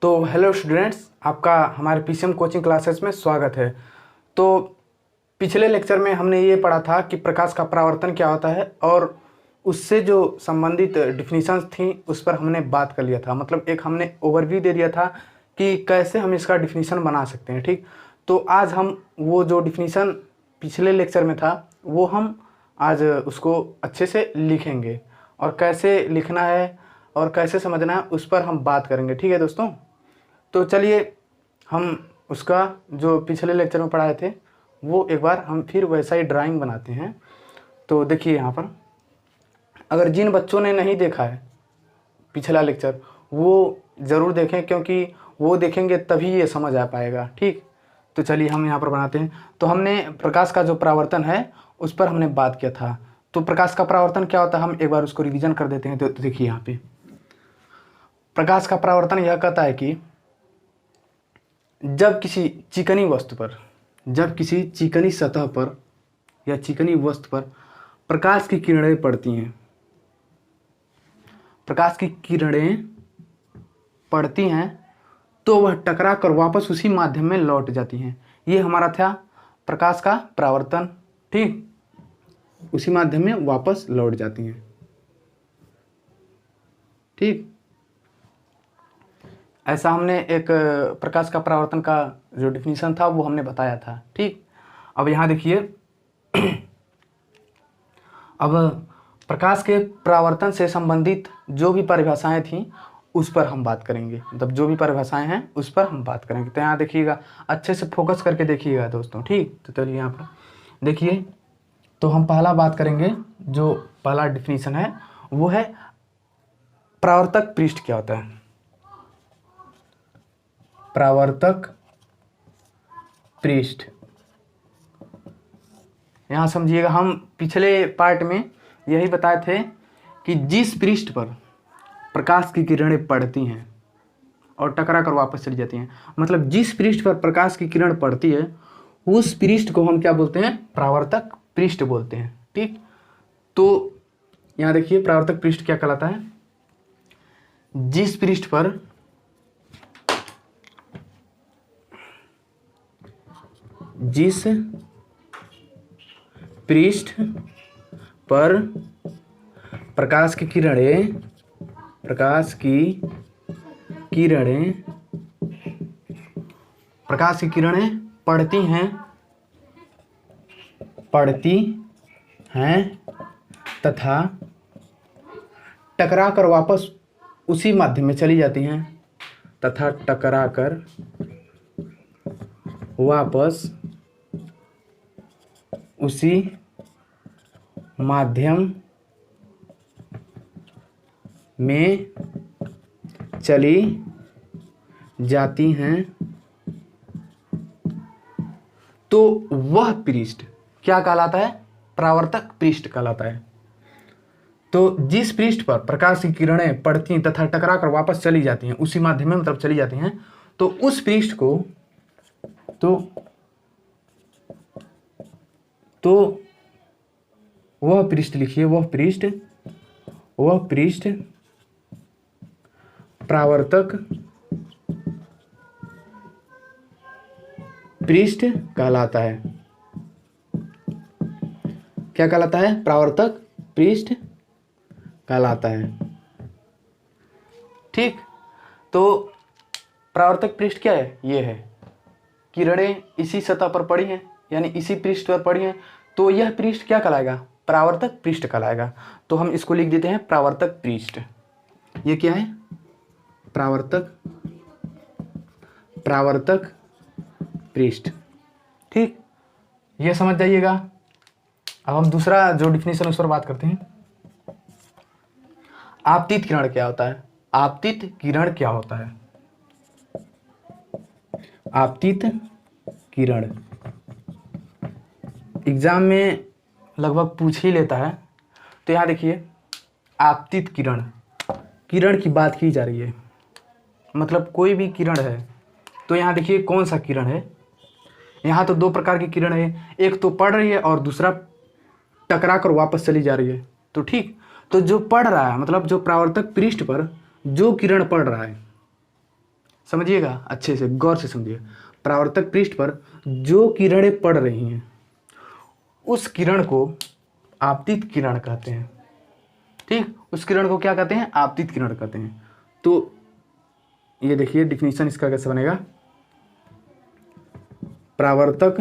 तो hello students, आपका हमारे पीसीएम कोचिंग क्लासेस में स्वागत है। तो पिछले लेक्चर में हमने ये पढ़ा था कि प्रकाश का परावर्तन क्या होता है और उससे जो संबंधित डिफिनीशंस थी उस पर हमने बात कर लिया था। मतलब एक हमने ओवरव्यू दे दिया था कि कैसे हम इसका डिफिनीशन बना सकते हैं। ठीक, तो आज हम वो जो डिफिनीशन पिछले लेक्चर में था वो हम आज उसको अच्छे से लिखेंगे और कैसे लिखना है और कैसे समझना है उस पर हम बात करेंगे। ठीक है दोस्तों, तो चलिए हम उसका जो पिछले लेक्चर में पढ़ाए थे वो एक बार हम फिर वैसा ही ड्राइंग बनाते हैं। तो देखिए यहाँ पर, अगर जिन बच्चों ने नहीं देखा है पिछला लेक्चर वो ज़रूर देखें, क्योंकि वो देखेंगे तभी ये समझ आ पाएगा। ठीक, तो चलिए हम यहाँ पर बनाते हैं। तो हमने प्रकाश का जो परावर्तन है उस पर हमने बात किया था। तो प्रकाश का परावर्तन क्या होता है, हम एक बार उसको रिवीजन कर देते हैं। तो देखिए यहाँ पे प्रकाश का परावर्तन यह कहता है कि जब किसी चिकनी वस्तु पर, जब किसी चिकनी सतह पर या चिकनी वस्तु पर प्रकाश की किरणें पड़ती हैं, प्रकाश की किरणें पड़ती हैं तो वह टकरा कर वापस उसी माध्यम में लौट जाती हैं। ये हमारा था प्रकाश का परावर्तन। ठीक, उसी माध्यम में वापस लौट जाती हैं। ठीक, ऐसा हमने एक प्रकाश का परावर्तन का जो डिफिनीशन था वो हमने बताया था। ठीक, अब यहाँ देखिए अब प्रकाश के परावर्तन से संबंधित जो भी परिभाषाएं थीं उस पर हम बात करेंगे। मतलब जो भी परिभाषाएं हैं उस पर हम बात करेंगे। तो यहाँ देखिएगा, अच्छे से फोकस करके देखिएगा दोस्तों। ठीक, तो चलिए यहाँ पर देखिए, तो हम पहला बात करेंगे, जो पहला डिफिनीशन है वो है परावर्तक पृष्ठ क्या होता है। परावर्तक पृष्ठ, यहाँ समझिएगा, हम पिछले पार्ट में यही बताए थे कि जिस पृष्ठ पर प्रकाश की किरणें पड़ती हैं और टकरा कर वापस चली जाती हैं, मतलब जिस पृष्ठ पर प्रकाश की किरण पड़ती है उस पृष्ठ को हम क्या बोलते हैं, परावर्तक पृष्ठ बोलते हैं। ठीक, तो यहाँ देखिए परावर्तक पृष्ठ क्या कहलाता है, जिस पृष्ठ पर जिस पृष्ठ पर प्रकाश की किरणें पड़ती हैं तथा टकरा कर वापस उसी माध्यम में चली जाती हैं, तथा टकरा कर वापस उसी माध्यम में चली जाती हैं, तो वह पृष्ठ क्या कहलाता है, परावर्तक पृष्ठ कहलाता है। तो जिस पृष्ठ पर प्रकाश की किरणें पड़ती हैं तथा टकरा कर वापस चली जाती हैं, उसी माध्यम में मतलब चली जाती हैं, तो उस पृष्ठ को तो वह पृष्ठ लिखिए, वह पृष्ठ परावर्तक पृष्ठ कहलाता है। क्या कहलाता है, परावर्तक पृष्ठ कहलाता है। ठीक, तो परावर्तक पृष्ठ क्या है, ये है किरणें इसी सतह पर पड़ी हैं, यानी इसी पृष्ठ पर पड़ी हैं, तो यह पृष्ठ क्या कहलाएगा, परावर्तक पृष्ठ कहलाएगा। तो हम इसको लिख देते हैं परावर्तक पृष्ठ। ये क्या है, परावर्तक पृष्ठ। ठीक, ये समझ जाइएगा। अब हम दूसरा जो डिफिनीशन उस पर बात करते हैं। आपतित किरण क्या होता है, आपतित किरण क्या होता है, आपतित किरण एग्जाम में लगभग पूछ ही लेता है। तो यहाँ देखिए, आपतित किरण, किरण की बात की जा रही है, मतलब कोई भी किरण है। तो यहाँ देखिए कौन सा किरण है, यहाँ तो दो प्रकार की किरण है, एक तो पड़ रही है और दूसरा टकरा कर वापस चली जा रही है। तो ठीक, तो जो पड़ रहा है मतलब जो परावर्तक पृष्ठ पर जो किरण पड़ रहा है, समझिएगा, अच्छे से गौर से समझिए। परावर्तक पृष्ठ पर जो किरणें पड़ रही हैं उस किरण को आपतित किरण कहते हैं। ठीक, उस किरण को क्या कहते हैं? आपतित किरण कहते हैं। तो ये देखिए डिफिनीशन इसका कैसे बनेगा। परावर्तक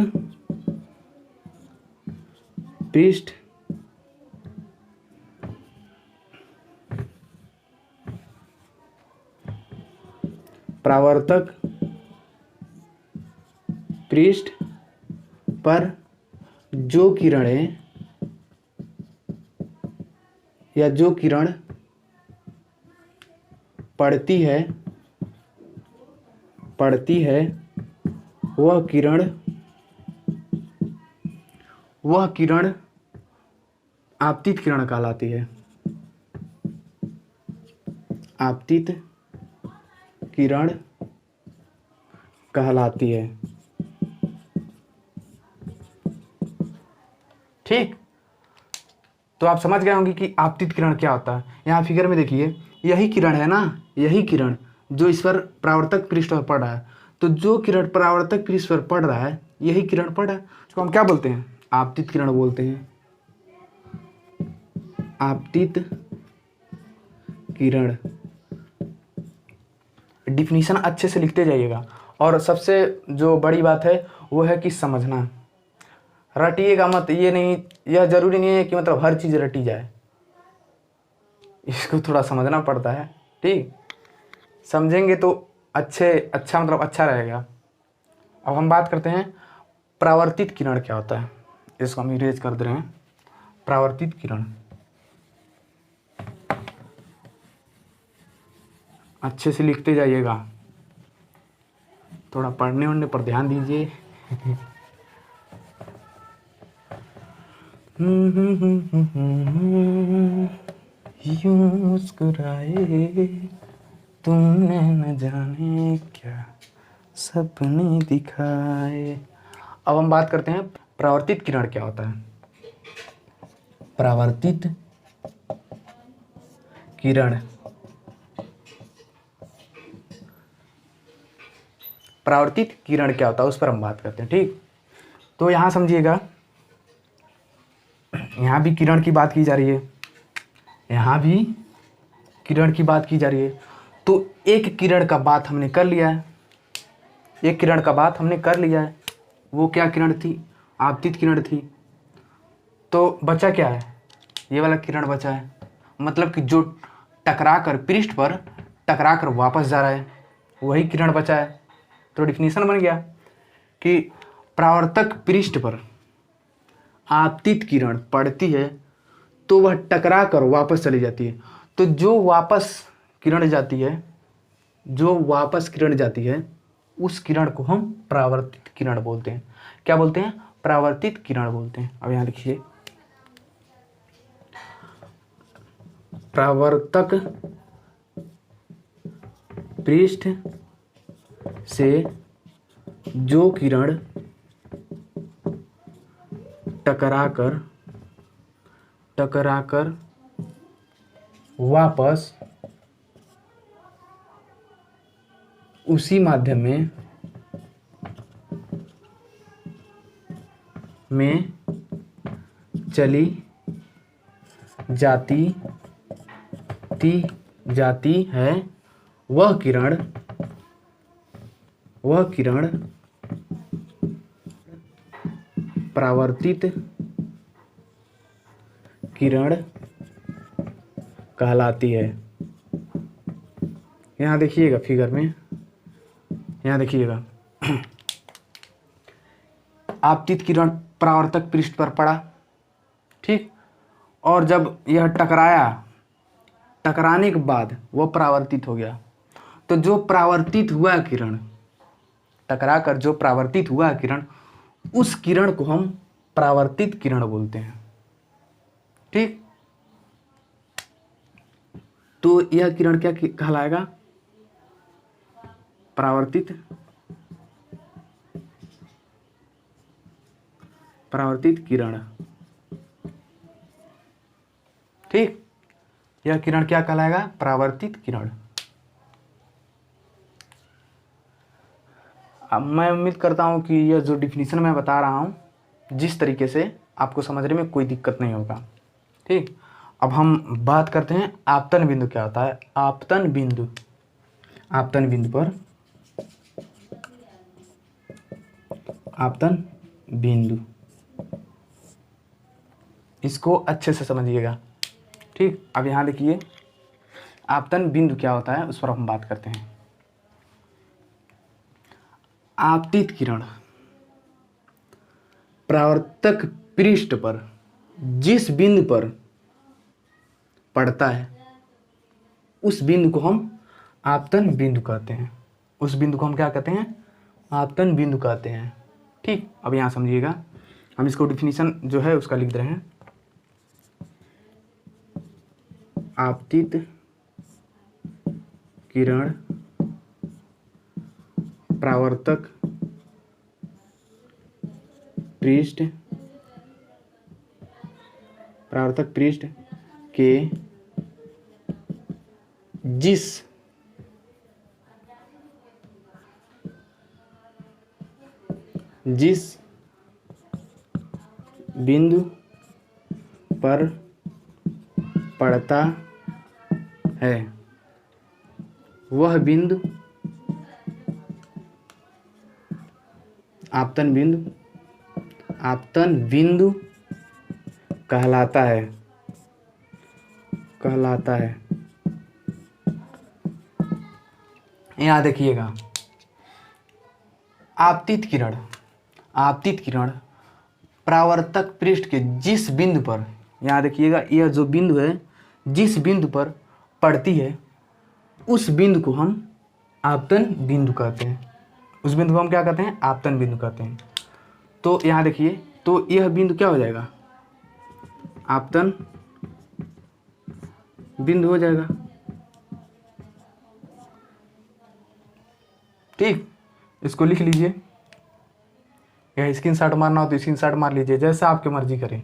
पृष्ठ परावर्तक पृष्ठ पर जो किरणें या जो किरण पड़ती है वह किरण आपतित किरण कहलाती है। आपतित किरण कहलाती है। ठीक, तो आप समझ गए होंगे कि आपतित किरण क्या होता है। यहाँ फिगर में देखिए, यही किरण है ना, यही किरण जो इस पर परावर्तक पृष्ठ पर पड़ रहा है। तो जो किरण परावर्तक पृष्ठ पर पड़ रहा है यही किरण पड़ रहा है, उसको हम क्या बोलते हैं? आपतित किरण बोलते हैं। आपतित किरण। डिफिनीशन अच्छे से लिखते जाइएगा। और सबसे जो बड़ी बात है वो है कि समझना, रटिएगा मत। ये नहीं, यह जरूरी नहीं है कि मतलब हर चीज़ रटी जाए, इसको थोड़ा समझना पड़ता है। ठीक, समझेंगे तो अच्छा मतलब अच्छा रहेगा। अब हम बात करते हैं परावर्तित किरण क्या होता है। इसको हम इरेज कर दे रहे हैं। परावर्तित किरण अच्छे से लिखते जाइएगा, थोड़ा पढ़ने वढ़ने पर ध्यान दीजिए। यूं मुस्कुराए तुमने न जाने क्या सपने दिखाए। अब हम बात करते हैं परावर्तित किरण क्या होता है। परावर्तित किरण, परावर्तित किरण क्या होता है उस पर हम बात करते हैं। ठीक, तो यहाँ समझिएगा, यहाँ भी किरण की बात की जा रही है, यहाँ भी किरण की बात की जा रही है। तो एक किरण का बात हमने कर लिया है, एक किरण का बात हमने कर लिया है। वो क्या किरण थी? आपतित किरण थी। तो बचा क्या है? ये वाला किरण बचा है, मतलब कि जो टकरा कर पृष्ठ पर टकरा कर वापस जा रहा है वही किरण बचा है। तो डिफिनीशन बन गया कि परावर्तक पृष्ठ पर आपतित किरण पड़ती है तो वह टकरा कर वापस चली जाती है। तो जो वापस किरण जाती है उस किरण को हम परावर्तित किरण बोलते हैं। क्या बोलते हैं? परावर्तित किरण बोलते हैं। अब यहाँ लिखिए, परावर्तक पृष्ठ से जो किरण टकराकर वापस उसी माध्यम में चली जाती है वह किरण परावर्तित किरण कहलाती है। यहाँ देखिएगा फिगर में, यहाँ देखिएगा आपतित किरण परावर्तक पृष्ठ पर पड़ा, ठीक, और जब यह टकराने के बाद वह परावर्तित हो गया। तो जो परावर्तित हुआ किरण, टकराकर जो परावर्तित हुआ किरण, उस किरण को हम परावर्तित किरण बोलते हैं। ठीक, तो यह किरण क्या कहलाएगा? परावर्तित किरण। ठीक, यह किरण क्या कहलाएगा? परावर्तित किरण। अब मैं उम्मीद करता हूँ कि यह जो डिफिनीशन मैं बता रहा हूँ जिस तरीके से आपको समझने में कोई दिक्कत नहीं होगा। ठीक, अब हम बात करते हैं आपतन बिंदु क्या होता है। आपतन बिंदु, आपतन बिंदु पर, आपतन बिंदु, इसको अच्छे से समझिएगा। ठीक, अब यहाँ देखिए आपतन बिंदु क्या होता है उस पर हम बात करते हैं। आपतित किरण परावर्तक पृष्ठ पर जिस बिंदु पर पड़ता है उस बिंदु को हम आपतन बिंदु कहते हैं। उस बिंदु को हम क्या कहते हैं? आपतन बिंदु कहते हैं। ठीक, अब यहाँ समझिएगा, हम इसको डिफिनीशन जो है उसका लिख रहे हैं। आपतित किरण परावर्तक पृष्ठ, परावर्तक पृष्ठ के जिस बिंदु पर पड़ता है वह बिंदु आपतन बिंदु, आपतन बिंदु कहलाता है, कहलाता है। यहाँ देखिएगा आपतित किरण, आपतित किरण परावर्तक पृष्ठ के जिस बिंदु पर, यहाँ देखिएगा यह जो बिंदु है जिस बिंदु पर पड़ती है उस बिंदु को हम आपतन बिंदु कहते हैं। उस बिंदु को हम क्या कहते हैं? आपतन बिंदु कहते हैं। तो यहाँ देखिए, तो यह बिंदु क्या हो जाएगा? आपतन बिंदु हो जाएगा। ठीक, इसको लिख लीजिए, या स्क्रीनशॉट मारना हो तो स्क्रीनशॉट मार लीजिए, जैसा आपकी मर्जी करें।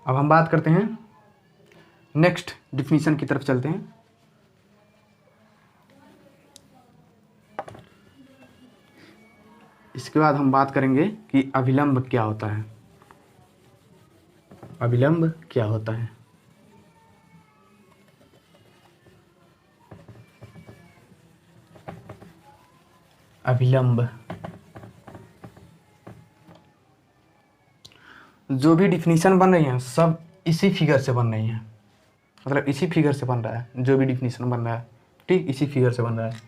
अब हम बात करते हैं नेक्स्ट डिफिनीशन की तरफ चलते हैं। इसके बाद हम बात करेंगे कि अभिलंब क्या होता है। अभिलंब क्या होता है? अभिलंब, जो भी डिफिनीशन बन रही है सब इसी फिगर से बन रही है, मतलब इसी फिगर से बन रहा है। जो भी डिफिनीशन बन रहा है, ठीक, इसी फिगर से बन रहा है।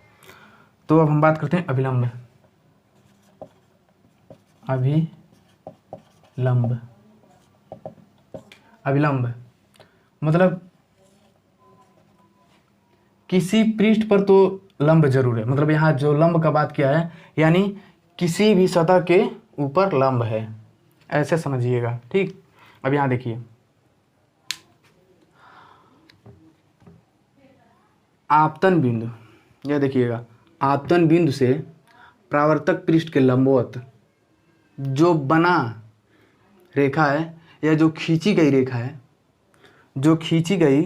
तो अब हम बात करते हैं अभिलंब। अभिलंब, अभिलंब मतलब किसी पृष्ठ पर तो लंब जरूर है, मतलब यहाँ जो लंब का बात किया है यानी किसी भी सतह के ऊपर लंब है, ऐसे समझिएगा। ठीक, अब यहाँ देखिए आपतन बिंदु, यह देखिएगा आपतन बिंदु से परावर्तक पृष्ठ के लंबवत जो बना रेखा है या जो खींची गई रेखा है, जो खींची गई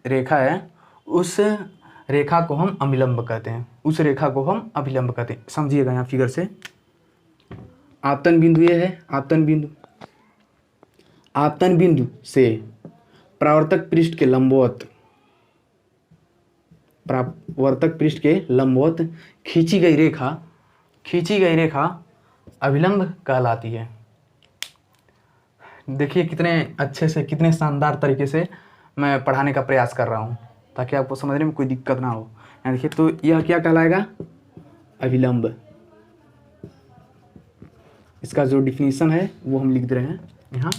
रेखा है उस रेखा को हम अभिलंब कहते हैं। उस रेखा को हम अभिलंब कहते हैं। समझिएगा यहाँ फिगर से, आपतन बिंदु ये है, आपतन बिंदु, आपतन बिंदु से परावर्तक पृष्ठ के लंबवत, परावर्तक पृष्ठ के लंबवत खींची गई रेखा, खींची गई रेखा अभिलंब कहलाती है। देखिए कितने अच्छे से, कितने शानदार तरीके से मैं पढ़ाने का प्रयास कर रहा हूँ ताकि आपको समझने में कोई दिक्कत ना हो। यहाँ देखिए, तो यह क्या कहलाएगा? अभिलंब। इसका जो डिफिनीशन है वो हम लिख दे रहे हैं यहाँ।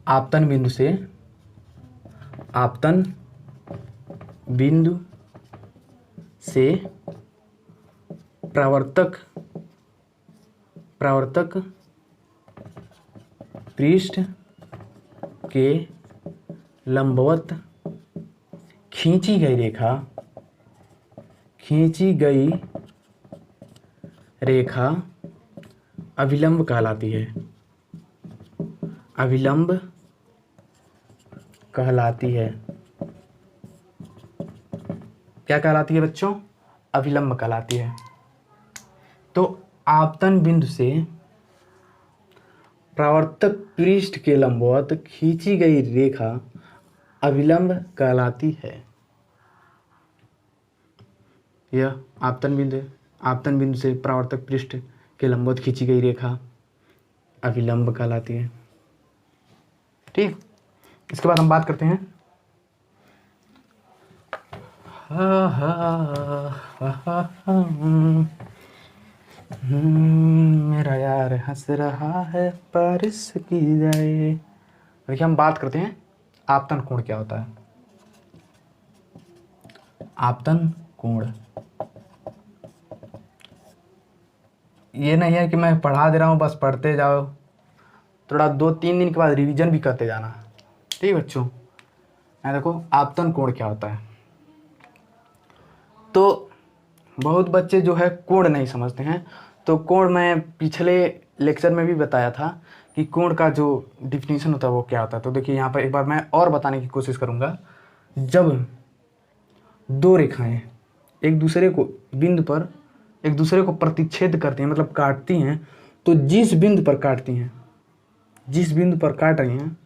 आपतन बिंदु से, आपतन बिंदु से परावर्तक, परावर्तक पृष्ठ के लंबवत खींची गई रेखा, खींची गई रेखा अभिलंब कहलाती है, अभिलंब कहलाती है। क्या कहलाती है बच्चों? अभिलंब कहलाती है। तो आपतन बिंदु से परावर्तक पृष्ठ के लंबवत खींची गई रेखा अभिलंब कहलाती है। यह आपतन बिंदु है। आपतन बिंदु से परावर्तक पृष्ठ के लंबवत खींची गई रेखा अभिलंब कहलाती है। ठीक, इसके बाद हम बात करते हैं मेरा यार हंस रहा है बारिश की जाए। देखिए हम बात करते हैं आपतन कोण क्या होता है। आपतन कोण ये नहीं है कि मैं पढ़ा दे रहा हूँ बस पढ़ते जाओ, थोड़ा 2-3 दिन के बाद रिवीजन भी करते जाना। ठीक बच्चों, मैं देखो आपतन कोण क्या होता है। तो बहुत बच्चे जो है कोण नहीं समझते हैं। तो कोण मैं पिछले लेक्चर में भी बताया था कि कोण का जो डिफिनीशन होता है वो क्या होता है। तो देखिए यहाँ पर एक बार मैं और बताने की कोशिश करूँगा। जब दो रेखाएं एक दूसरे को बिंदु पर एक दूसरे को प्रतिच्छेद करती हैं, मतलब काटती हैं, तो जिस बिंदु पर काटती हैं, जिस बिंदु पर काट रही हैं,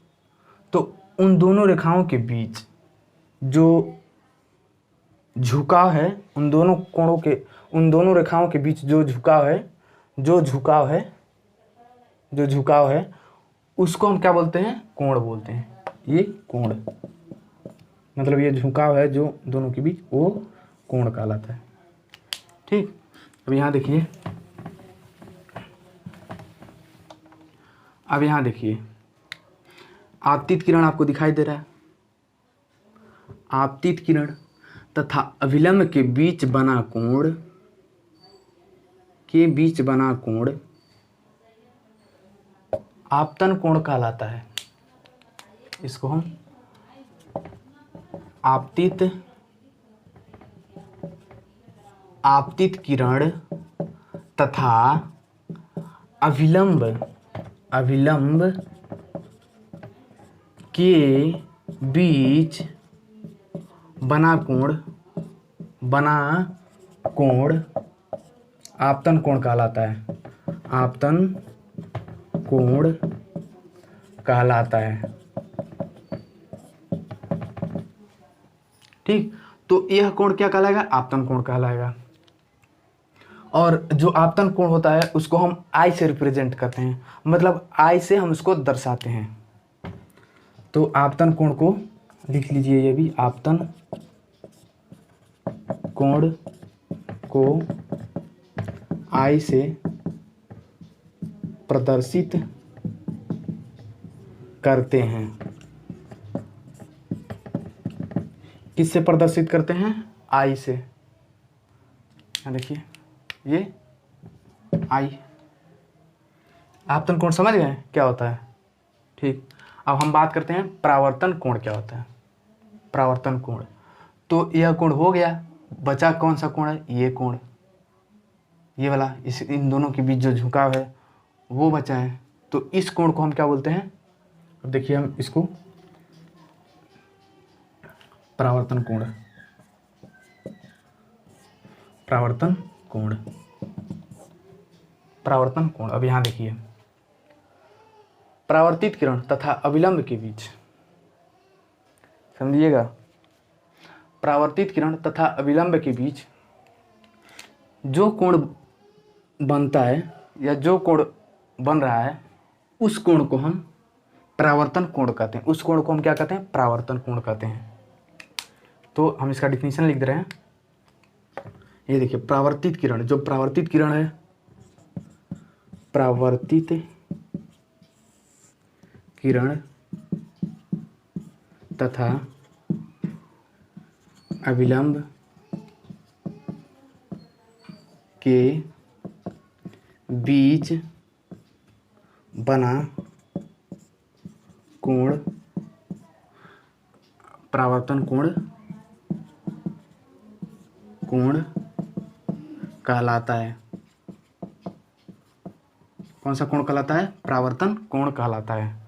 तो उन दोनों रेखाओं के बीच जो झुकाव है, उन दोनों कोणों के, उन दोनों रेखाओं के बीच जो झुकाव है, जो झुकाव है उसको हम क्या बोलते हैं? कोण बोलते हैं। ये कोण, मतलब ये झुकाव है जो दोनों के बीच, वो कोण कहलाता है। ठीक, अब यहाँ देखिए, अब यहाँ देखिए आपतित किरण आपको दिखाई दे रहा है। आपतित किरण तथा अभिलंब के बीच बना कोण, के बीच बना कोण आपतन कोण कहलाता है। इसको हम आपतित किरण तथा अभिलंब के बीच बना कोण आपतन कोण कहलाता है। आपतन कोण कहलाता है। ठीक, तो यह कोण क्या कहलाएगा? आपतन कोण कहलाएगा। और जो आपतन कोण होता है उसको हम आई से रिप्रेजेंट करते हैं, मतलब आई से हम उसको दर्शाते हैं। तो आपतन कोण को लिख लीजिए, ये भी आपतन कोण को आई से प्रदर्शित करते हैं। किससे प्रदर्शित करते हैं? आई से। देखिए ये आई, आपतन कोण समझ गए क्या होता है? ठीक, अब हम बात करते हैं परावर्तन कोण क्या होता है। परावर्तन कोण, तो यह कोण हो गया, बचा कौन सा कोण है? ये कोण, ये वाला, इन दोनों के बीच जो झुकाव है वो बचा है। तो इस कोण को हम क्या बोलते हैं? अब देखिए हम इसको परावर्तन कोण, परावर्तन कोण, परावर्तन कोण। अब यहाँ देखिए परावर्तित किरण तथा अभिलंब के बीच, समझिएगा, परावर्तित किरण तथा अभिलंब के बीच जो कोण बनता है या जो कोण बन रहा है उस कोण को हम परावर्तन कोण कहते हैं। उस कोण को हम क्या कहते हैं? परावर्तन कोण कहते हैं। तो हम इसका डिफिनीशन लिख दे रहे हैं। ये देखिए परावर्तित किरण, जो परावर्तित किरण है, परावर्तित किरण तथा अभिलंब के बीच बना कोण परावर्तन कोण कहलाता है। कौन सा कोण कहलाता है? परावर्तन कोण कहलाता है।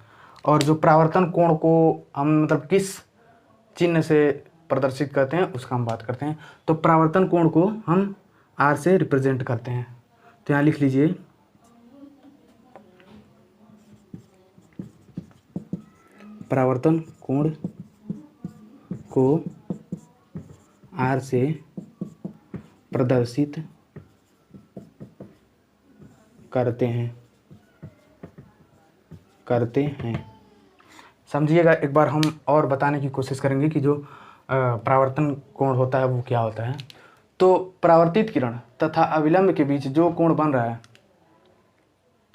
और जो परावर्तन कोण को हम मतलब किस चिन्ह से प्रदर्शित करते हैं उसका हम बात करते हैं। तो परावर्तन कोण को हम R से रिप्रेजेंट करते हैं। तो यहाँ लिख लीजिए परावर्तन कोण को R से प्रदर्शित करते हैं। समझिएगा, एक बार हम और बताने की कोशिश करेंगे कि जो परावर्तन कोण होता है वो क्या होता है। तो परावर्तित किरण तथा अविलंब के बीच जो कोण बन रहा है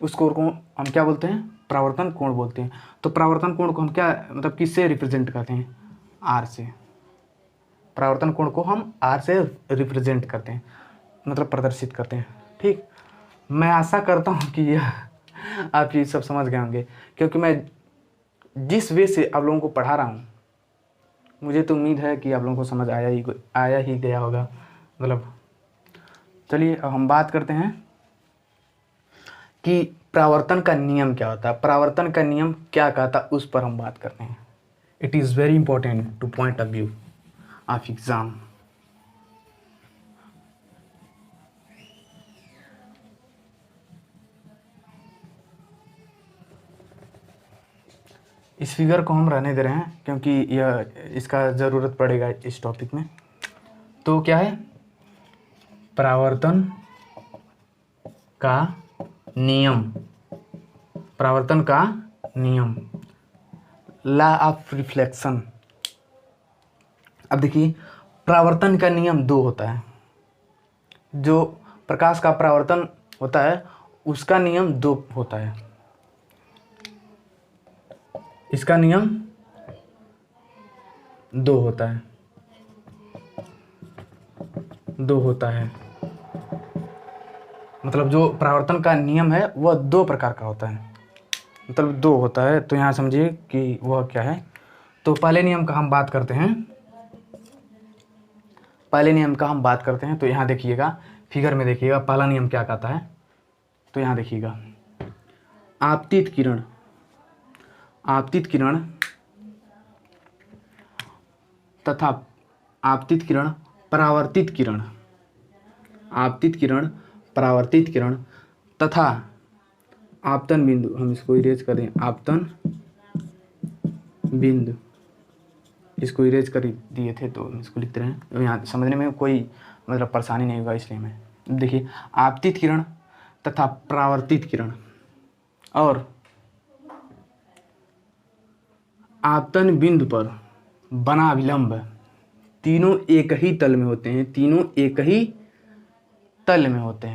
उस कोण को हम क्या बोलते हैं? परावर्तन कोण बोलते हैं। तो परावर्तन कोण को हम क्या मतलब किससे रिप्रेजेंट करते हैं? R से। परावर्तन कोण को हम R से रिप्रेजेंट करते हैं, मतलब प्रदर्शित करते हैं। ठीक, मैं आशा करता हूँ कि यह आप ये सब समझ गए होंगे, क्योंकि मैं जिस वे से आप लोगों को पढ़ा रहा हूँ मुझे तो उम्मीद है कि आप लोगों को समझ आया ही गया होगा। मतलब चलिए अब हम बात करते हैं कि परावर्तन का नियम क्या होता है, परावर्तन का नियम क्या कहता है, उस पर हम बात करते हैं। It is very important two point of view of exam. इस फिगर को हम रहने दे रहे हैं क्योंकि यह इसका ज़रूरत पड़ेगा इस टॉपिक में। तो क्या है? परावर्तन का नियम, परावर्तन का नियम, लॉ ऑफ रिफ्लेक्शन। अब देखिए, परावर्तन का नियम 2 होता है। जो प्रकाश का परावर्तन होता है उसका नियम 2 होता है। इसका नियम 2 होता है, 2 होता है। मतलब जो परावर्तन का नियम है वह 2 प्रकार का होता है, मतलब 2 होता है। तो यहाँ समझिए कि वह क्या है। तो पहले नियम का हम बात करते हैं, तो यहाँ देखिएगा, फिगर में देखिएगा पहला नियम क्या कहता है। तो यहाँ देखिएगा, आपतित किरण तथा आपतित किरण, परावर्तित किरण तथा आपतन बिंदु, हम इसको इरेज कर दें, आपतन बिंदु इसको इरेज कर दिए थे तो इसको लिखते रहें। तो यहाँ समझने में कोई मतलब परेशानी नहीं होगा, इसलिए मैं देखिए आपतित किरण तथा परावर्तित किरण और आपतन बिंदु पर बना विलंब तीनों एक ही तल में होते हैं, तीनों एक ही तल में होते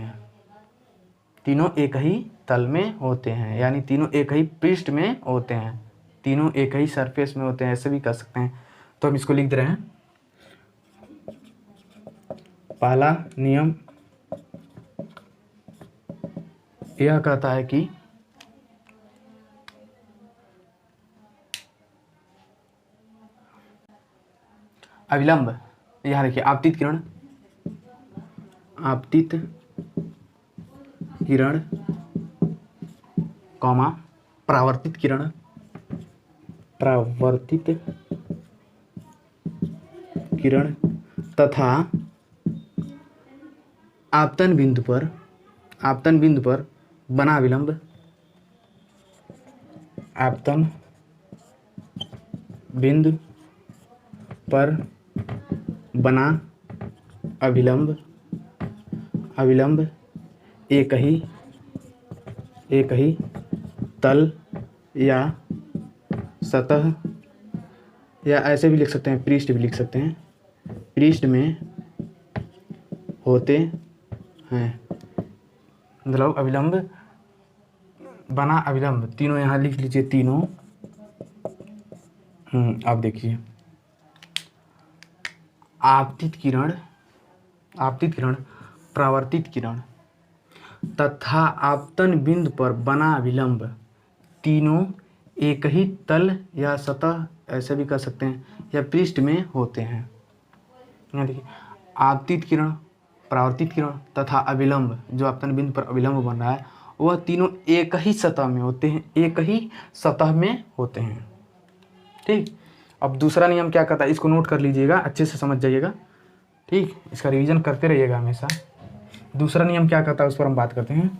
हैं, यानी तीनों एक ही पृष्ठ में होते हैं, तीनों एक ही सरफेस में होते हैं, ऐसे भी कर सकते हैं। तो हम इसको लिख दे रहे हैं। पहला नियम यह कहता है कि अविलंब, यहाँ देखिए आपतित किरण कॉमा परावर्तित किरण तथा आपतन बिंदु पर बना विलंब, आपतन बिंदु पर बना अविलंब एक ही तल या सतह, या ऐसे भी लिख सकते हैं, पृष्ठ भी लिख सकते हैं, पृष्ठ में होते हैं। मतलब अविलंब, बना अविलंब, तीनों यहाँ लिख लीजिए, तीनों। आप देखिए, आपतित किरण, परावर्तित किरण तथा आपतन बिंदु पर बना विलंब तीनों एक ही तल या सतह, ऐसे भी कर सकते हैं, या पृष्ठ में होते हैं। यहाँ देखिए, आपतित किरण, परावर्तित किरण तथा अविलंब, जो आपतन बिंदु पर अविलंब बन रहा है वह तीनों एक ही सतह में होते हैं, ठीक। अब दूसरा नियम क्या कहता है, इसको नोट कर लीजिएगा, अच्छे से समझ जाइएगा, ठीक, इसका रिवीजन करते रहिएगा हमेशा। दूसरा नियम क्या कहता है उस पर हम बात करते हैं।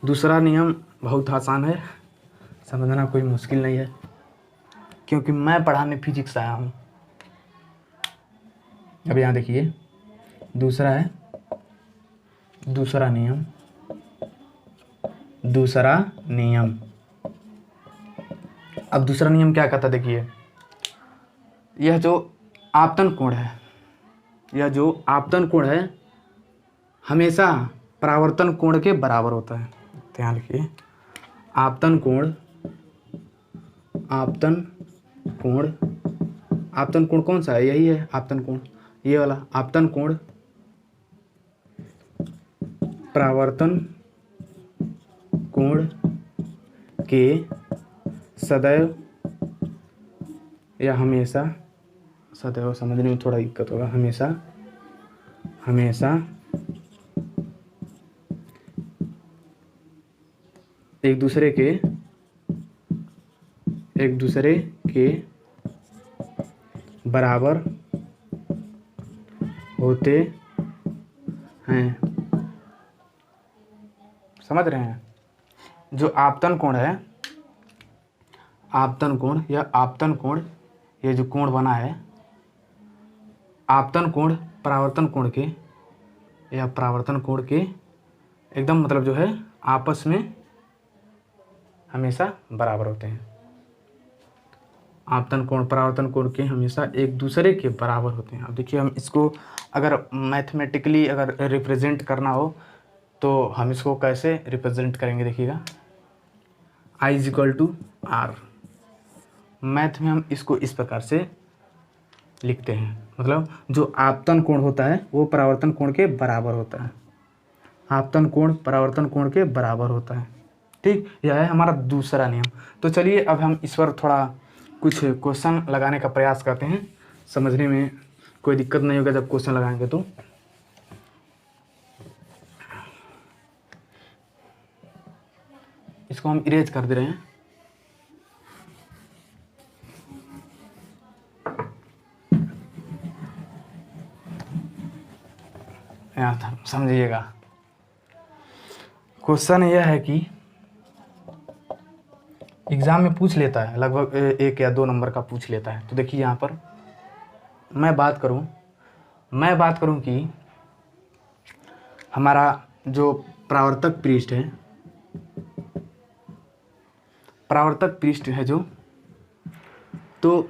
दूसरा नियम बहुत आसान है, समझना कोई मुश्किल नहीं है, क्योंकि मैं पढ़ाने फिजिक्स आया हूँ। अब यहाँ देखिए, दूसरा है दूसरा नियम। दूसरा नियम, अब दूसरा नियम क्या कहता है, देखिए, यह जो आपतन कोण है, यह जो आपतन कोण है हमेशा परावर्तन कोण के बराबर होता है। ध्यान रखिए, आपतन कोण, आपतन कोण, आपतन कोण कौन सा है, यही है आपतन कोण, ये वाला आपतन कोण परावर्तन कोण के सदैव या हमेशा, सदैव समझने में थोड़ा दिक्कत होगा, हमेशा हमेशा एक दूसरे के बराबर होते हैं। समझ रहे हैं, जो आपतन कोण है, आपतन कोण, यह आपतन कोण, ये जो कोण बना है, आपतन कोण परावर्तन कोण के, या परावर्तन कोण के एकदम मतलब जो है आपस में हमेशा बराबर होते हैं। आपतन कोण परावर्तन कोण के हमेशा एक दूसरे के बराबर होते हैं। अब देखिए, हम इसको अगर मैथमेटिकली अगर रिप्रेजेंट करना हो तो हम इसको कैसे रिप्रेजेंट करेंगे, देखिएगा, I = R। मैथ में हम इसको इस प्रकार से लिखते हैं, मतलब जो आपतन कोण होता है वो परावर्तन कोण के बराबर होता है, आपतन कोण परावर्तन कोण के बराबर होता है, ठीक, यह है हमारा दूसरा नियम। तो चलिए अब हम इस पर थोड़ा कुछ क्वेश्चन लगाने का प्रयास करते हैं, समझने में कोई दिक्कत नहीं होगा जब क्वेश्चन लगाएंगे तो। इसको हम इरेज कर दे रहे हैं। यहाँ था, समझिएगा, क्वेश्चन यह है कि एग्ज़ाम में पूछ लेता है, लगभग 1 या 2 नंबर का पूछ लेता है। तो देखिए, यहाँ पर मैं बात करूँ कि हमारा जो परावर्तक पृष्ठ है, परावर्तक पृष्ठ है जो, तो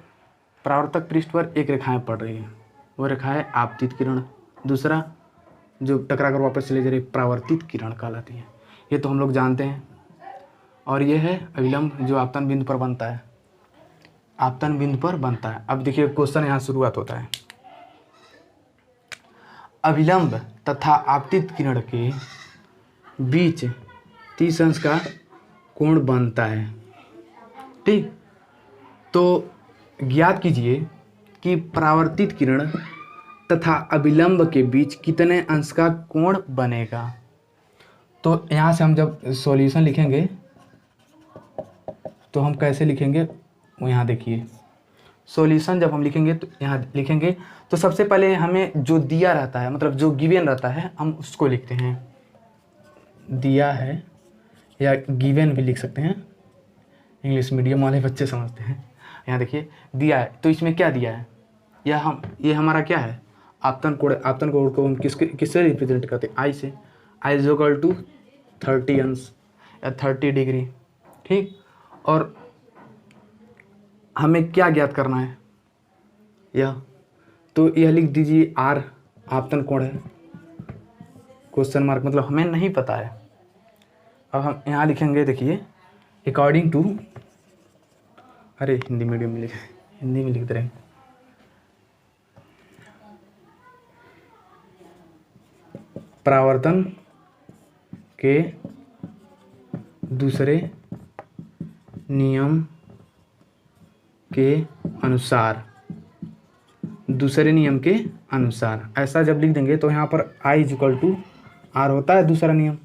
परावर्तक पृष्ठ पर एक रेखाएं पड़ रही है, वो रेखा है आपतित किरण, दूसरा जो टकरा कर वापस चले जा रही परावर्तित किरण कहलाती है, ये तो हम लोग जानते हैं। और ये है अविलंब जो आपतन बिंदु पर बनता है, आपतन बिंदु पर बनता है। अब देखिए क्वेश्चन यहाँ शुरुआत होता है, अविलंब तथा आपतित किरण के बीच 30 अंश का कोण बनता है, ठीक। तो ज्ञात कीजिए कि परावर्तित किरण तथा अविलंब के बीच कितने अंश का कोण बनेगा। तो यहाँ से हम जब सॉल्यूशन लिखेंगे तो हम कैसे लिखेंगे, वो यहाँ देखिए, सॉल्यूशन जब हम लिखेंगे तो यहाँ लिखेंगे तो सबसे पहले हमें जो दिया रहता है, मतलब जो गिवन रहता है, हम उसको लिखते हैं, दिया है, या गिवन भी लिख सकते हैं, इंग्लिश मीडियम वाले बच्चे समझते हैं। यहाँ देखिए दिया है, तो इसमें क्या दिया है, ये हमारा क्या है, आपतन कोण। आपतन कोण को हम किससे रिप्रेजेंट करते हैं, आई से, I = 30 अंश या 30 डिग्री, ठीक। और हमें क्या ज्ञात करना है, यह, तो यह लिख दीजिए R आपतन कोण है, क्वेश्चन मार्क, मतलब हमें नहीं पता है। अब हम यहाँ लिखेंगे, देखिए, अकॉर्डिंग टू, अरे हिंदी मीडियम में हिंदी में लिख दे रहे हैं, परावर्तन के दूसरे नियम के अनुसार, दूसरे नियम के अनुसार, ऐसा जब लिख देंगे तो यहाँ पर I = R होता है दूसरा नियम,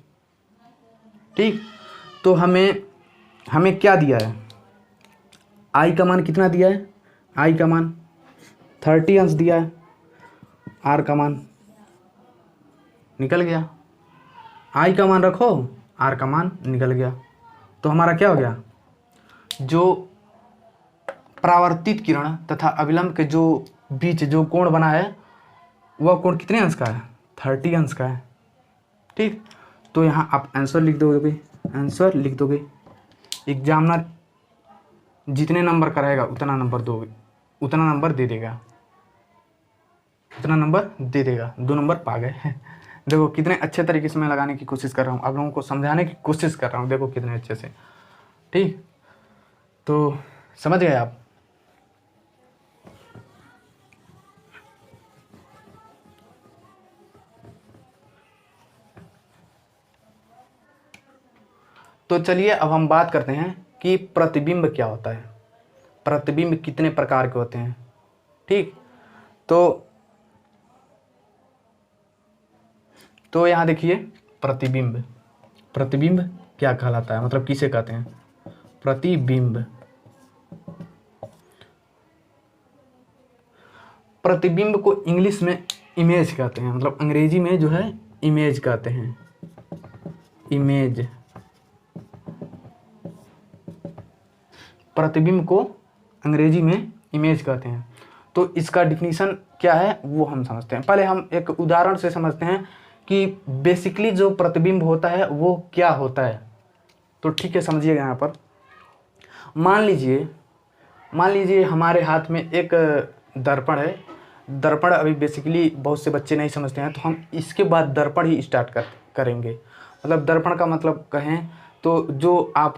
ठीक। तो हमें हमें क्या दिया है, आई का मान कितना दिया है, आई का मान 30 अंश दिया है, आर का मान निकल गया, आई का मान रखो, आर का मान निकल गया। तो हमारा क्या हो गया, जो परावर्तित किरण तथा अभिलंब के जो बीच जो कोण बना है वह कोण कितने अंश का है, 30 अंश का है। ठीक, तो यहाँ आप आंसर लिख दोगे, आंसर लिख दोगे। एग्जामिनर जितने नंबर कराएगा उतना नंबर दोगे, उतना नंबर दे देगा, उतना नंबर दे देगा। 2 नंबर पा गए। देखो कितने अच्छे तरीके से मैं लगाने की कोशिश कर रहा हूँ, आप लोगों को समझाने की कोशिश कर रहा हूँ, देखो कितने अच्छे से। ठीक, तो समझ गए आप। तो चलिए अब हम बात करते हैं कि प्रतिबिंब क्या होता है, प्रतिबिंब कितने प्रकार के होते हैं। ठीक, तो यहाँ देखिए प्रतिबिंब, प्रतिबिंब क्या कहलाता है, मतलब किसे कहते हैं प्रतिबिंब। प्रतिबिंब को इंग्लिश में इमेज कहते हैं, मतलब अंग्रेजी में जो है इमेज कहते हैं, इमेज। प्रतिबिंब को अंग्रेजी में इमेज कहते हैं। तो इसका डिफिनीशन क्या है वो हम समझते हैं। पहले हम एक उदाहरण से समझते हैं कि बेसिकली जो प्रतिबिंब होता है वो क्या होता है। तो ठीक है, समझिएगा। यहाँ पर मान लीजिए हमारे हाथ में एक दर्पण है। दर्पण अभी बेसिकली बहुत से बच्चे नहीं समझते हैं, तो हम इसके बाद दर्पण ही स्टार्ट करेंगे। मतलब दर्पण का मतलब कहें तो जो आप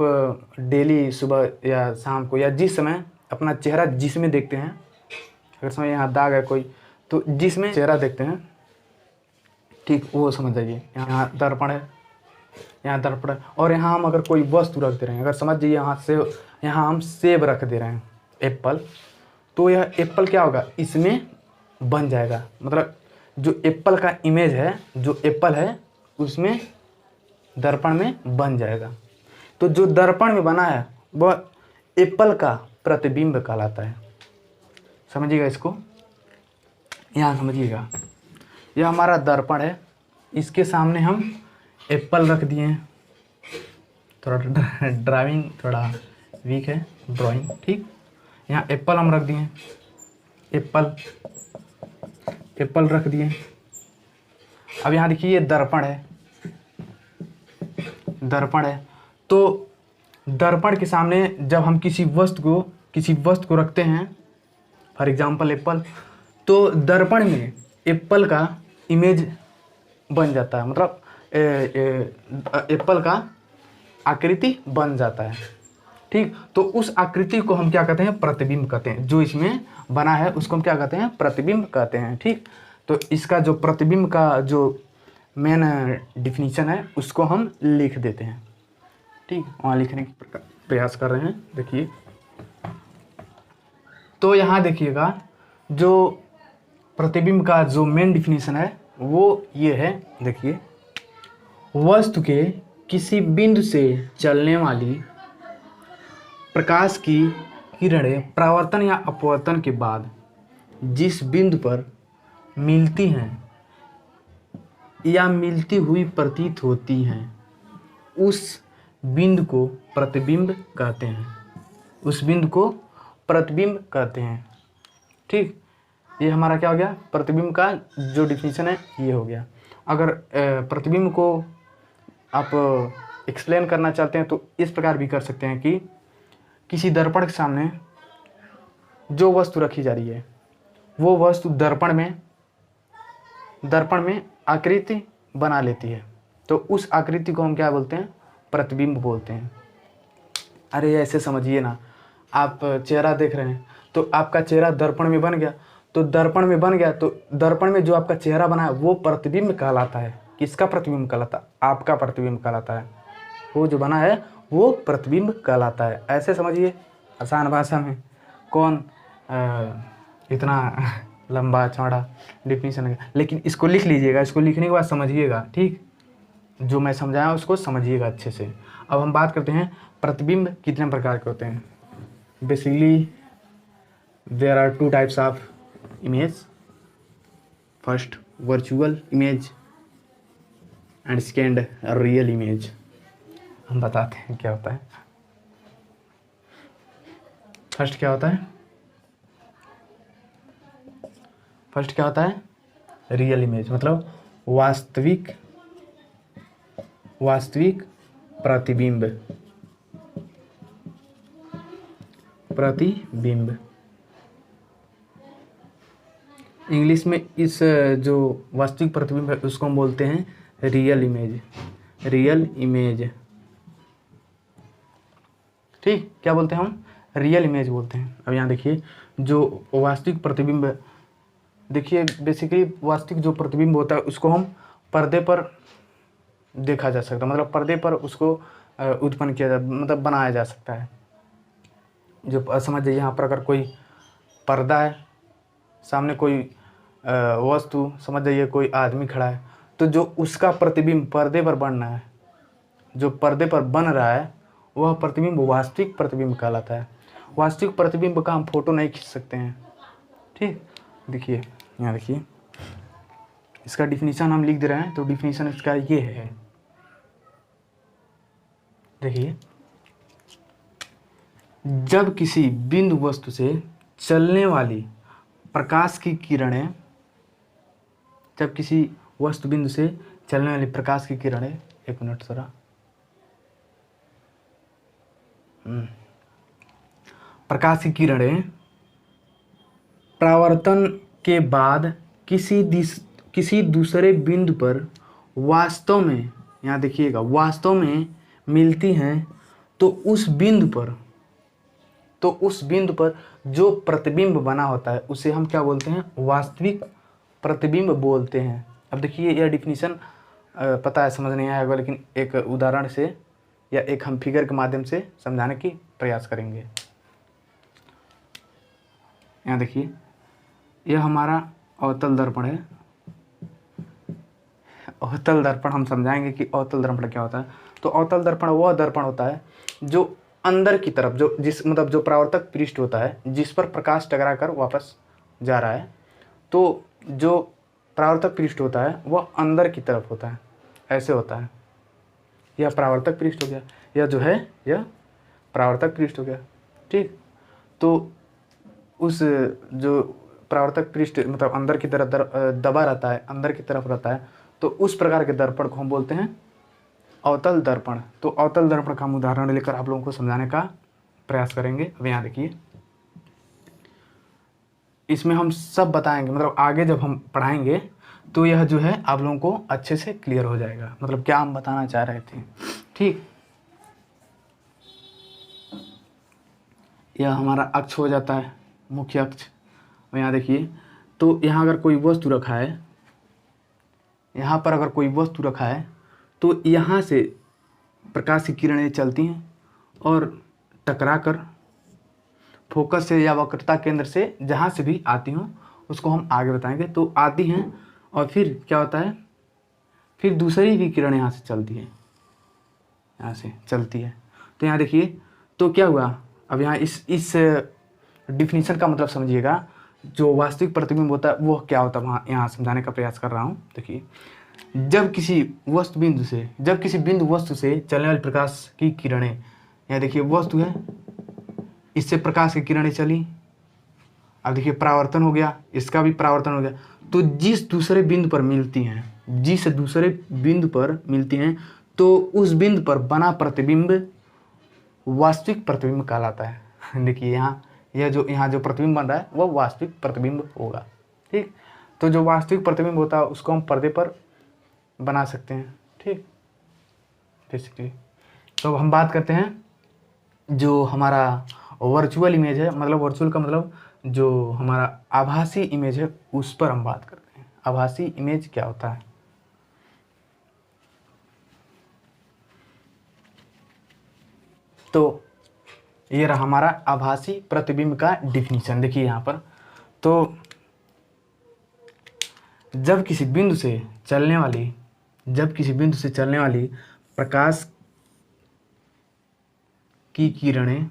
डेली सुबह या शाम को या जिस समय अपना चेहरा जिसमें देखते हैं, अगर समय यहाँ दाग है कोई तो जिसमें चेहरा देखते हैं, ठीक, वो समझ जाइए। यहाँ दर्पण है, यहाँ दर्पण है, और यहाँ हम अगर कोई वस्तु रख दे रहे हैं, अगर समझ जाइए यहाँ हम सेब रख दे रहे हैं, एप्पल, तो यह एप्पल क्या होगा, इसमें बन जाएगा। मतलब जो एप्पल का इमेज है, जो एप्पल है उसमें दर्पण में बन जाएगा। तो जो दर्पण में बना है वह एप्पल का प्रतिबिंब कहलाता है। समझिएगा इसको, यहाँ समझिएगा। यह हमारा दर्पण है, इसके सामने हम एप्पल रख दिए हैं। थोड़ा ड्राइविंग थोड़ा वीक है, ड्राइंग। ठीक, यहाँ एप्पल हम रख दिए, एप्पल रख दिए। अब यहाँ देखिए ये दर्पण है, तो दर्पण के सामने जब हम किसी वस्तु को रखते हैं, फॉर एग्जांपल एप्पल, तो दर्पण में एप्पल का इमेज बन जाता है। मतलब एप्पल का आकृति बन जाता है। ठीक, तो उस आकृति को हम क्या कहते हैं, प्रतिबिंब कहते हैं। जो इसमें बना है उसको हम क्या कहते हैं, प्रतिबिंब कहते हैं। ठीक, तो इसका जो प्रतिबिंब का जो मेन डिफिनीशन है उसको हम लिख देते हैं। ठीक, वहाँ लिखने का प्रयास कर रहे हैं। देखिए, तो यहाँ देखिएगा जो प्रतिबिंब का जो मेन डिफिनीशन है वो ये है। देखिए, वस्तु के किसी बिंदु से चलने वाली प्रकाश की किरणें परावर्तन या अपवर्तन के बाद जिस बिंदु पर मिलती हैं या मिलती हुई प्रतीत होती हैं, उस बिंदु को प्रतिबिंब कहते हैं, उस बिंदु को प्रतिबिंब कहते हैं। ठीक, ये हमारा क्या हो गया, प्रतिबिंब का जो डिफिनीशन है ये हो गया। अगर प्रतिबिंब को आप एक्सप्लेन करना चाहते हैं तो इस प्रकार भी कर सकते हैं कि किसी दर्पण के सामने जो वस्तु रखी जा रही है वो वस्तु दर्पण में आकृति बना लेती है, तो उस आकृति को हम क्या बोलते हैं, प्रतिबिंब बोलते हैं। अरे ऐसे समझिए ना, आप चेहरा देख रहे हैं तो आपका चेहरा दर्पण में बन गया, तो दर्पण में जो आपका चेहरा बना है वो प्रतिबिंब कहलाता है। किसका प्रतिबिंब कहलाता है, आपका प्रतिबिंब कहलाता है। वो जो बना है वो प्रतिबिंब कहलाता है। ऐसे समझिए, आसान भाषा में। कौन इतना लंबा चौड़ा डिफिनीशन है, लेकिन इसको लिख लीजिएगा, इसको लिखने के बाद समझिएगा। ठीक, जो मैं समझाया उसको समझिएगा अच्छे से। अब हम बात करते हैं प्रतिबिंब कितने प्रकार के होते हैं। Basically there are two types of image, first virtual image and second real image. हम बताते हैं क्या होता है। फर्स्ट क्या होता है, फर्स्ट क्या होता है, रियल इमेज मतलब वास्तविक प्रतिबिंब, प्रतिबिंब। इंग्लिश में इस जो वास्तविक प्रतिबिंब है उसको हम बोलते हैं रियल इमेज, रियल इमेज। ठीक, क्या बोलते हैं हम, रियल इमेज बोलते हैं। अब यहाँ देखिए जो वास्तविक प्रतिबिंब, देखिए बेसिकली वास्तविक जो प्रतिबिंब होता है उसको हम पर्दे पर देखा जा सकता है, मतलब पर्दे पर उसको उत्पन्न किया जा, मतलब बनाया जा सकता है। जो समझ जाइए यहाँ पर अगर कोई पर्दा है, सामने कोई वस्तु, समझ जाइए कोई आदमी खड़ा है, तो जो उसका प्रतिबिंब पर्दे पर बनना है, जो पर्दे पर बन रहा है वह प्रतिबिंब वास्तविक प्रतिबिंब कहलाता है। वास्तविक प्रतिबिंब का हम फोटो नहीं खींच सकते हैं। ठीक, देखिए यहाँ देखिए इसका डिफिनीशन हम लिख दे रहे हैं, तो डिफिनीशन इसका ये है, देखिए जब किसी बिंदु वस्तु से चलने वाली प्रकाश की किरणें, जब किसी वस्तु बिंदु से चलने वाली प्रकाश की किरणें, एक मिनट जरा, प्रकाश की किरणें परावर्तन के बाद किसी दूसरे बिंदु पर वास्तव में, यहाँ देखिएगा वास्तव में मिलती हैं, तो उस बिंदु पर जो प्रतिबिंब बना होता है उसे हम क्या बोलते हैं, वास्तविक प्रतिबिंब बोलते हैं। अब देखिए यह डिफिनीशन पता है समझ नहीं आएगा, लेकिन एक उदाहरण से या एक हम फिगर के माध्यम से समझाने की प्रयास करेंगे। यहाँ देखिए यह हमारा अवतल दर्पण है। अवतल दर्पण हम समझाएंगे कि अवतल दर्पण क्या होता है। तो अवतल दर्पण वह दर्पण होता है जो अंदर की तरफ, जो परावर्तक पृष्ठ होता है जिस पर प्रकाश टकरा कर वापस जा रहा है, तो जो परावर्तक पृष्ठ होता है वह अंदर की तरफ होता है, ऐसे होता है। यह परावर्तक पृष्ठ हो गया, यह जो है यह परावर्तक पृष्ठ हो गया। ठीक, तो उस जो परावर्तक पृष्ठ मतलब अंदर की तरफ दबा रहता है, अंदर की तरफ रहता है, तो उस प्रकार के दर्पण को हम बोलते हैं अवतल दर्पण। तो अवतल दर्पण का हम उदाहरण लेकर आप लोगों को समझाने का प्रयास करेंगे। अब यहाँ देखिए इसमें हम सब बताएंगे, मतलब आगे जब हम पढ़ाएंगे तो यह जो है आप लोगों को अच्छे से क्लियर हो जाएगा, मतलब क्या हम बताना चाह रहे थे। ठीक, यह हमारा अक्ष हो जाता है, मुख्य अक्ष। और यहाँ देखिए तो यहाँ अगर कोई वस्तु रखा है, यहाँ पर अगर कोई वस्तु रखा है तो यहाँ से प्रकाश की किरणें चलती हैं और टकरा कर फोकस से या वक्रता केंद्र से जहाँ से भी आती हों उसको हम आगे बताएंगे। तो आती हैं और फिर क्या होता है, फिर दूसरी भी किरण यहाँ से चलती है, यहाँ से चलती है। तो यहाँ देखिए तो क्या हुआ, अब यहाँ इस डिफिनीशन का मतलब समझिएगा। जो वास्तविक प्रतिबिंब होता है वो क्या होता है, वहाँ यहाँ समझाने का प्रयास कर रहा हूँ। देखिए जब किसी बिंदु वस्तु से चलने वाली प्रकाश की किरणें, यहाँ देखिए वस्तु है, इससे प्रकाश की किरणें चली, अब देखिए परावर्तन हो गया, इसका भी परावर्तन हो गया, तो जिस दूसरे बिंदु पर मिलती हैं तो उस बिंदु पर बना प्रतिबिंब वास्तविक प्रतिबिंब कहलाता है। देखिए यहाँ जो प्रतिबिंब बन रहा है वह वास्तविक प्रतिबिंब होगा। ठीक, तो जो वास्तविक प्रतिबिंब होता है उसको हम पर्दे पर बना सकते हैं। ठीक, बेसिकली तो अब हम बात करते हैं जो हमारा वर्चुअल इमेज है, मतलब वर्चुअल का मतलब जो हमारा आभासी इमेज है उस पर हम बात करते हैं। आभासी इमेज क्या होता है, तो ये रहा हमारा आभासी प्रतिबिंब का डिफिनीशन। देखिए यहाँ पर तो जब किसी बिंदु से चलने वाली प्रकाश की किरणें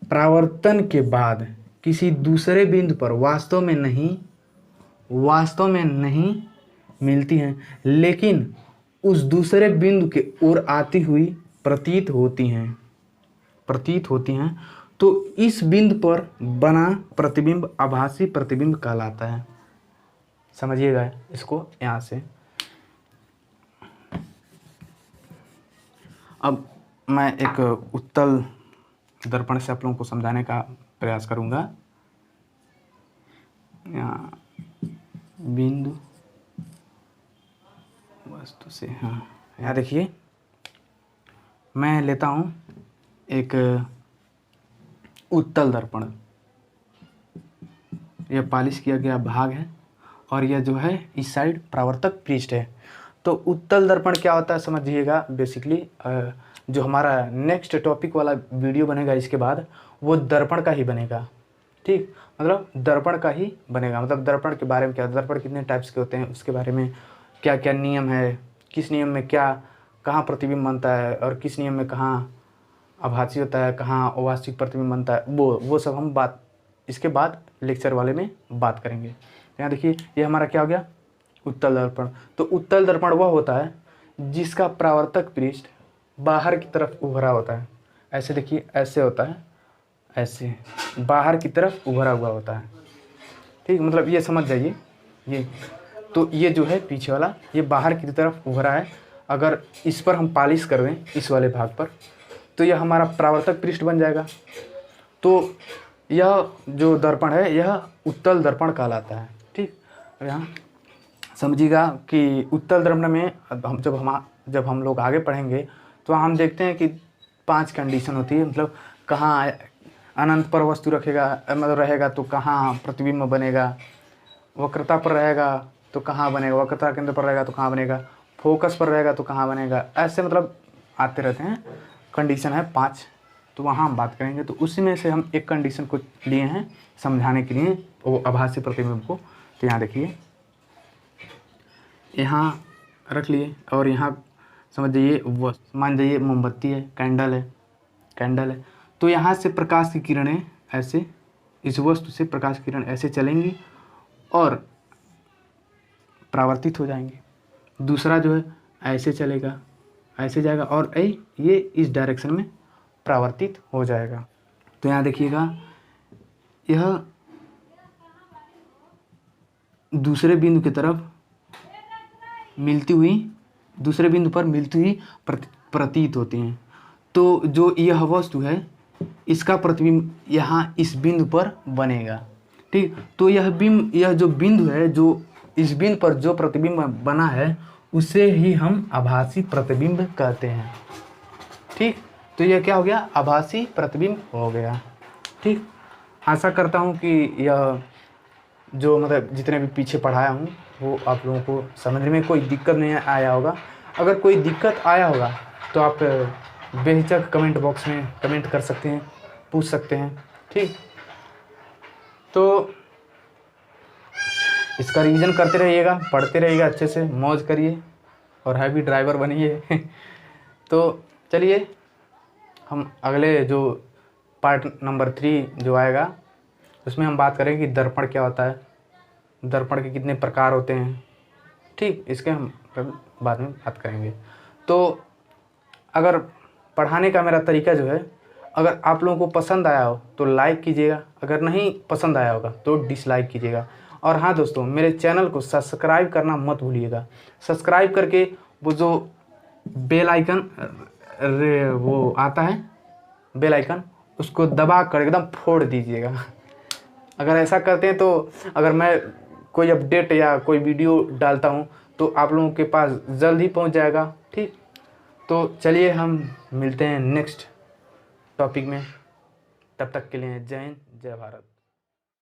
परावर्तन के बाद किसी दूसरे बिंदु पर वास्तव में नहीं मिलती हैं, लेकिन उस दूसरे बिंदु के ओर आती हुई प्रतीत होती हैं, तो इस बिंदु पर बना प्रतिबिंब आभासी प्रतिबिंब कहलाता है। समझिएगा इसको यहाँ से। अब मैं एक उत्तल दर्पण से आप लोगों को समझाने का प्रयास करूँगा। यहाँ बिंदु वस्तु से, हाँ यहाँ देखिए, मैं लेता हूँ एक उत्तल दर्पण। यह पॉलिश किया गया भाग है और यह जो है इस साइड परावर्तक पृष्ठ है। तो उत्तल दर्पण क्या होता है समझिएगा। बेसिकली जो हमारा नेक्स्ट टॉपिक वाला वीडियो बनेगा इसके बाद, वो दर्पण का ही बनेगा। ठीक, मतलब दर्पण का ही बनेगा। मतलब दर्पण के बारे में क्या, दर्पण कितने टाइप्स के होते हैं, उसके बारे में क्या क्या नियम है, किस नियम में क्या कहाँ प्रतिबिंब बनता है और किस नियम में कहाँ आभासी होता है, कहाँ वास्तविक प्रतिबिंब बनता है, वो सब हम बात इसके बाद लेक्चर वाले में बात करेंगे। यहाँ देखिए, ये हमारा क्या हो गया, उत्तल दर्पण। तो उत्तल दर्पण वह होता है जिसका परावर्तक पृष्ठ बाहर की तरफ उभरा होता है। ऐसे देखिए, ऐसे होता है, ऐसे बाहर की तरफ उभरा हुआ होता है। ठीक, मतलब ये समझ जाइए। ये तो ये जो है पीछे वाला, ये बाहर की तरफ उभरा है। अगर इस पर हम पॉलिश कर दें, इस वाले भाग पर, तो यह हमारा परावर्तक पृष्ठ बन जाएगा। तो यह जो दर्पण है यह उत्तल दर्पण कहलाता है। ठीक, अब यहाँ समझिएगा कि उत्तल दर्पण में जब हम लोग आगे पढ़ेंगे तो हम देखते हैं कि 5 कंडीशन होती है। मतलब कहाँ अनंत पर वस्तु रहेगा तो कहाँ प्रतिबिंब बनेगा, वक्रता पर रहेगा तो कहाँ बनेगा, वक्रता केंद्र पर रहेगा तो कहाँ बनेगा, फोकस पर रहेगा तो कहाँ बनेगा, ऐसे मतलब आते रहते हैं। कंडीशन है 5, तो वहाँ हम बात करेंगे। तो उसी में से हम एक कंडीशन को लिए हैं समझाने के लिए, वो आभासी प्रतिबिंब को। तो यहाँ देखिए, यहाँ रख लिए और यहाँ समझ जाइए, वो मान जाइए मोमबत्ती है, कैंडल है। तो यहाँ से प्रकाश की किरणें ऐसे, इस वस्तु से प्रकाश की किरण ऐसे चलेंगी और परावर्तित हो जाएंगी। दूसरा जो है ऐसे चलेगा, ऐसे जाएगा और ये इस डायरेक्शन में परावर्तित हो जाएगा। तो यहाँ देखिएगा, यह दूसरे बिंदु की तरफ दूसरे बिंदु पर मिलती हुई प्रतीत होती हैं। तो जो यह वस्तु है इसका प्रतिबिंब यहाँ इस बिंदु पर बनेगा। ठीक, तो यह जो बिंदु है, जो इस बिंदु पर जो प्रतिबिंब बना है उसे ही हम आभासी प्रतिबिंब कहते हैं। ठीक, तो यह क्या हो गया, आभासी प्रतिबिंब हो गया। ठीक, आशा करता हूँ कि यह जो मतलब जितने भी पीछे पढ़ाया हूँ वो आप लोगों को समझने में कोई दिक्कत नहीं आया होगा। अगर कोई दिक्कत आया होगा तो आप बेहिचक कमेंट बॉक्स में कमेंट कर सकते हैं, पूछ सकते हैं। ठीक, तो इसका रिवीजन करते रहिएगा, पढ़ते रहिएगा, अच्छे से मौज करिए और हैवी ड्राइवर बनिए। तो चलिए, हम अगले जो पार्ट नंबर 3 जो आएगा उसमें हम बात करेंगे कि दर्पण क्या होता है, दर्पण के कितने प्रकार होते हैं। ठीक, इसके हम बाद में बात करेंगे। तो अगर पढ़ाने का मेरा तरीका जो है, अगर आप लोगों को पसंद आया हो तो लाइक कीजिएगा, अगर नहीं पसंद आया होगा तो डिसलाइक कीजिएगा। और हाँ दोस्तों, मेरे चैनल को सब्सक्राइब करना मत भूलिएगा। सब्सक्राइब करके वो जो बेल आइकन वो आता है, बेल आइकन, उसको दबा कर एकदम फोड़ दीजिएगा। अगर ऐसा करते हैं तो अगर मैं कोई अपडेट या कोई वीडियो डालता हूँ तो आप लोगों के पास जल्द ही पहुँच जाएगा। ठीक, तो चलिए हम मिलते हैं नेक्स्ट टॉपिक में। तब तक के लिए जय हिंद, जय भारत।